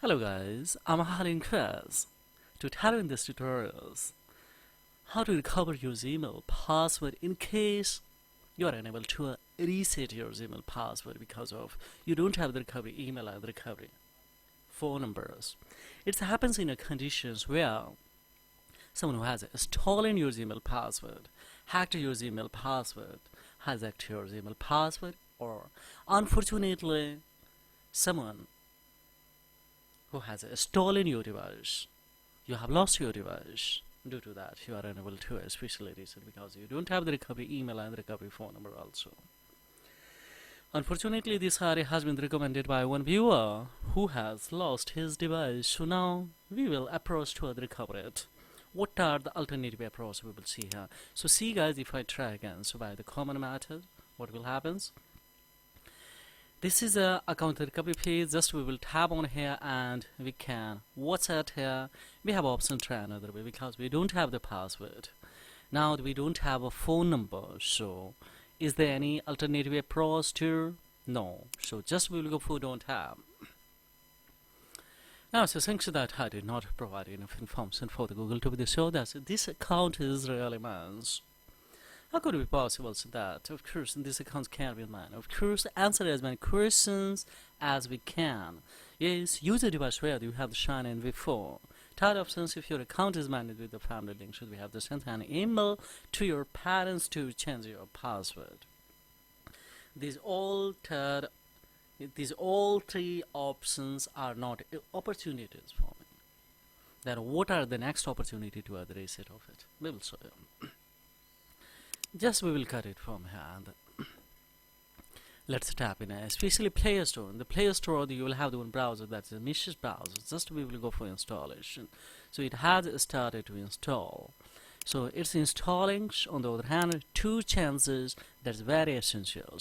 Hello guys, I'm Halin Krez. To tell you in this tutorials how to recover your Gmail password in case you are unable to reset your Gmail password because of you don't have the recovery email and the recovery phone numbers. It happens in a conditions where someone who has stolen your Gmail password, hacked your Gmail password, has hacked your Gmail password, or unfortunately someone who has stolen your device. You have lost your device. Due to that, you are unable to especially reset because you don't have the recovery email and the recovery phone number also. Unfortunately, this area has been recommended by one viewer who has lost his device. So now we will approach to recover it. What are the alternative approach we will see here? So see guys, if I try again, so by the common method, what will happen? This is a account recovery page. Just we will tap on here and we can watch it here. We have option try another way because we don't have the password. Now we don't have a phone number. So is there any alternative approach to? No. So just we will go for don't have. Now so thanks to that I did not provide enough information for the Google to be show that this account is really man's. How could it be possible so that, of course, this account can be mine? Of course, answer as many questions as we can. Yes, use a device where you have the shine in before. Third options, if your account is managed with the family link, should we have to send an email to your parents to change your password? These all three options are not opportunities for me. Then what are the next opportunity to add the reset of it? We will show you. Just we will cut it from here and let's tap in especially Play Store. In the Play Store you will have the one browser that's the malicious browser. Just we will go for installation. So it has started to install. So it's installing. On the other hand, two chances that's very essential.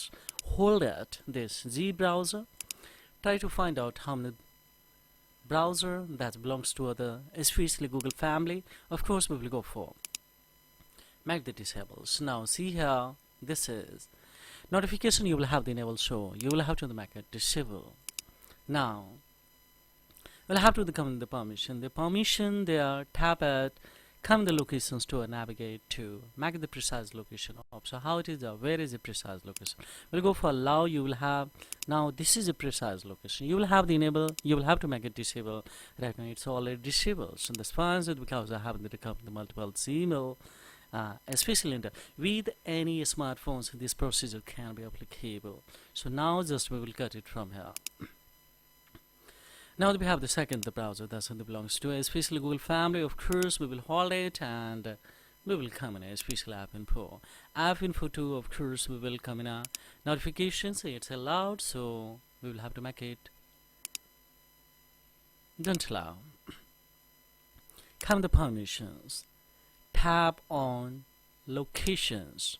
Hold it, this Z browser. Try to find out how many browser that belongs to other especially Google family. Of course we will go for make the disables. Now see here, this is notification you will have the enable show. You will have to make it disable. Now you'll have to come in the permission. The permission there, tap it, come the locations to navigate to make the precise location of. So how it is where is the precise location? We'll go for allow. You will have now this is a precise location. You will have the enable, you will have to make it disable. Right now it's already disabled. So that's fine because I haven't recovered the multiple email. Especially with any smartphones, this procedure can be applicable. So now just we will cut it from here. Now we have the second the browser that belongs to especially Google family. Of course we will hold it and we will come in especially app info. App info 2, of course we will come in a notifications. It's allowed, so we will have to make it don't allow. Come the permissions. Tap on locations.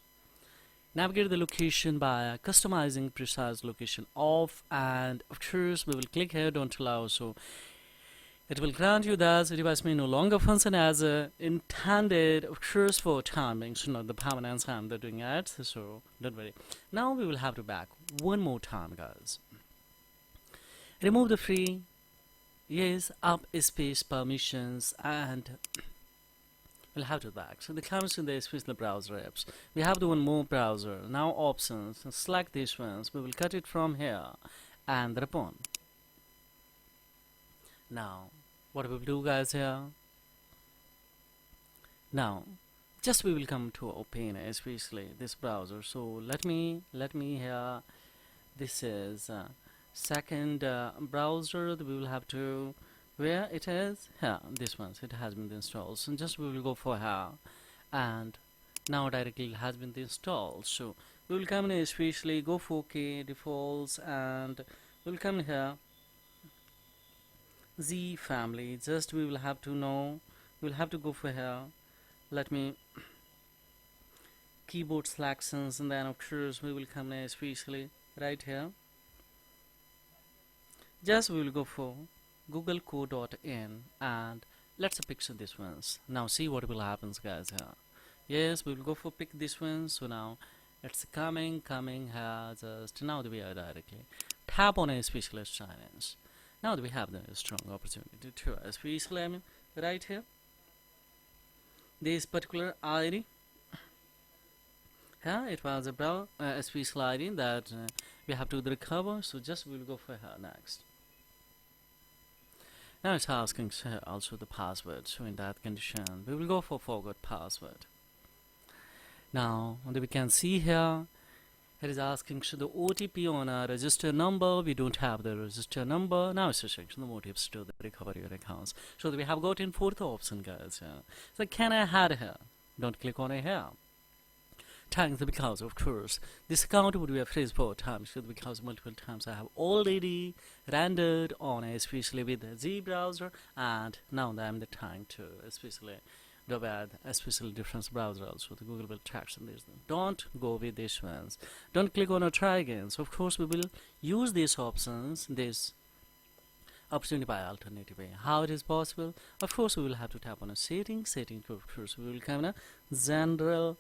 Navigate the location by customizing precise location off, and of course we will click here don't allow. So it will grant you that the device may no longer function as intended, of course for timing, so not the permanence time they're doing it, so don't worry. Now we will have to back one more time guys. Remove the free up space permissions and we'll have to back. So the comes in the especially browser apps. We have the one more browser. Now options. Select these ones. We will cut it from here and upon. Now what we will do guys here. Now just we will come to open especially this browser. So let me here. This is second browser that we will have to. Where it is here, this one, so it has been installed. So just we will go for here and now directly it has been installed. So we will come in especially go for OK defaults and we will come in here Z family. Just we will have to know, we will have to go for here. Let me keyboard selections and then of course we will come in especially right here. Just we will go for googleco.in and let's pick this ones. Now see what will happen guys here. Yes, we will go for pick this one. So now it's coming here. Just now we are directly tap on a specialist silence. Now that we have the strong opportunity to especially, I mean, right here, this particular ID, yeah, it was about a special ID that we have to recover, so just we'll go for her next. Now it's asking also the password, so in that condition we will go for forgot password. Now we can see here it is asking the OTP on a register number. We don't have the register number. Now it's checking the motives to the recover your accounts. So we have got in fourth option, guys. So can I add here? Don't click on it here. Thanks, because of course this account would be a phrase 4 times, because multiple times I have already rendered on, especially with the Z browser, and now I'm the time to especially add a special difference browser also. The Google will track some these. Don't go with these ones. Don't click on a try again. So of course we will use these options, this opportunity by alternative way. How it is possible? Of course we will have to tap on a setting. Of course we will come in a general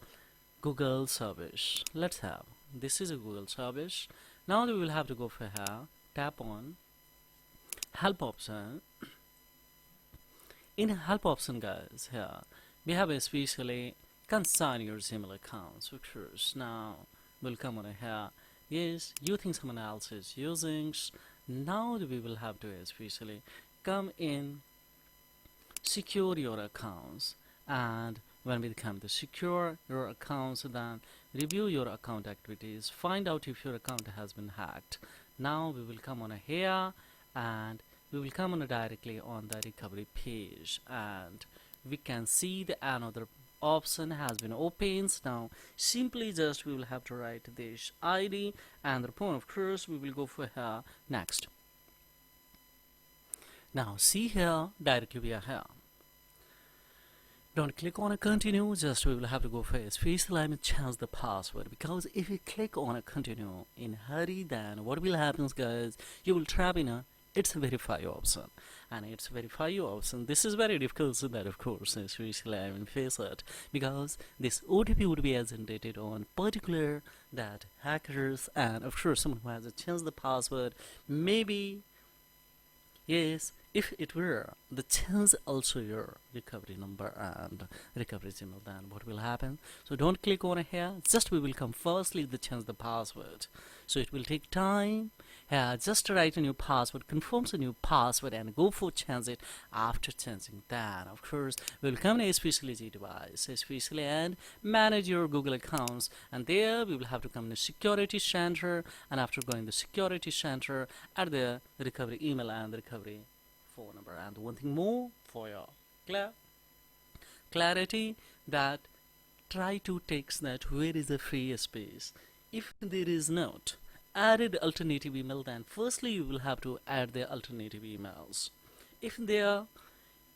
Google service. Let's have this is a Google service. Now we will have to go for here, tap on help option. In help option, guys, here we have especially consign your Gmail accounts. Of course, now we'll come on here. Yes, you think someone else is using. Now we will have to especially come in secure your accounts, and when we come to secure your accounts, then review your account activities, find out if your account has been hacked. Now we will come on here and we will come on directly on the recovery page, and we can see the another option has been opened. Now simply just we will have to write this ID, and upon of course we will go for here next. Now see here directly we are here. Don't click on a continue, just we will have to go for a space line and change the password, because if you click on a continue in hurry, then what will happen, guys, you will trap in a it's a verify option, and it's verify option. This is very difficult, so that of course especially I will face it, because this OTP would be generated on particular that hackers, and of course someone who has changed the password, maybe yes, if it were the change also your recovery number and recovery Gmail, then what will happen? So don't click on here, just we will come firstly the change the password, so it will take time. Just write a new password, confirms a new password, and go for change it. After changing that, of course we will come to especially G device, especially and manage your Google accounts, and there we will have to come to security center, and after going the security center, add the recovery email and the recovery phone number. And one thing more for your clarity, that try to text that where is the free space. If there is not added alternative email, then firstly you will have to add the alternative emails. If their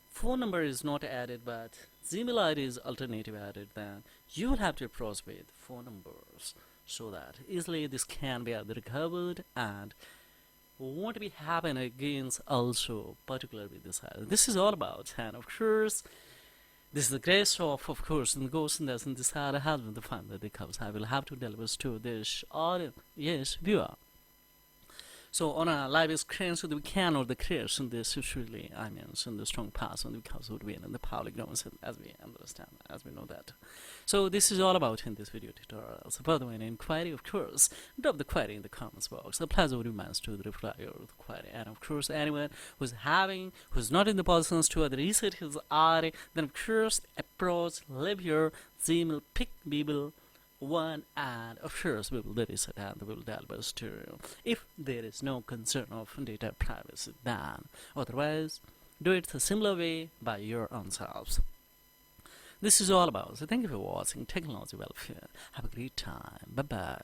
phone number is not added but Gmail ID is alternative added, then you will have to approach with phone numbers, so that easily this can be recovered and won't be happen against also particular with this. This is all about, and of course this is the grace of course, and goes in this, and this has been the fun that it comes. I will have to deliver to this audience, yes, viewer. So on a live screen, so that we can or the creation this usually, I mean, so in the strong pass on because would be in the public domain, as we understand, as we know that. So this is all about in this video tutorial. So further any inquiry, of course, drop the query in the comments box. The pleasure remains to reply your query. And of course, anyone who's not in the positions to reset his RA, then of course approach, leave your Gmail, pick Bible one, and of course we will reset and we will deliver to you if there is no concern of data privacy. Then otherwise do it the similar way by your own selves. This is all about, so thank you for watching Technology Welfare. Have a great time. Bye bye.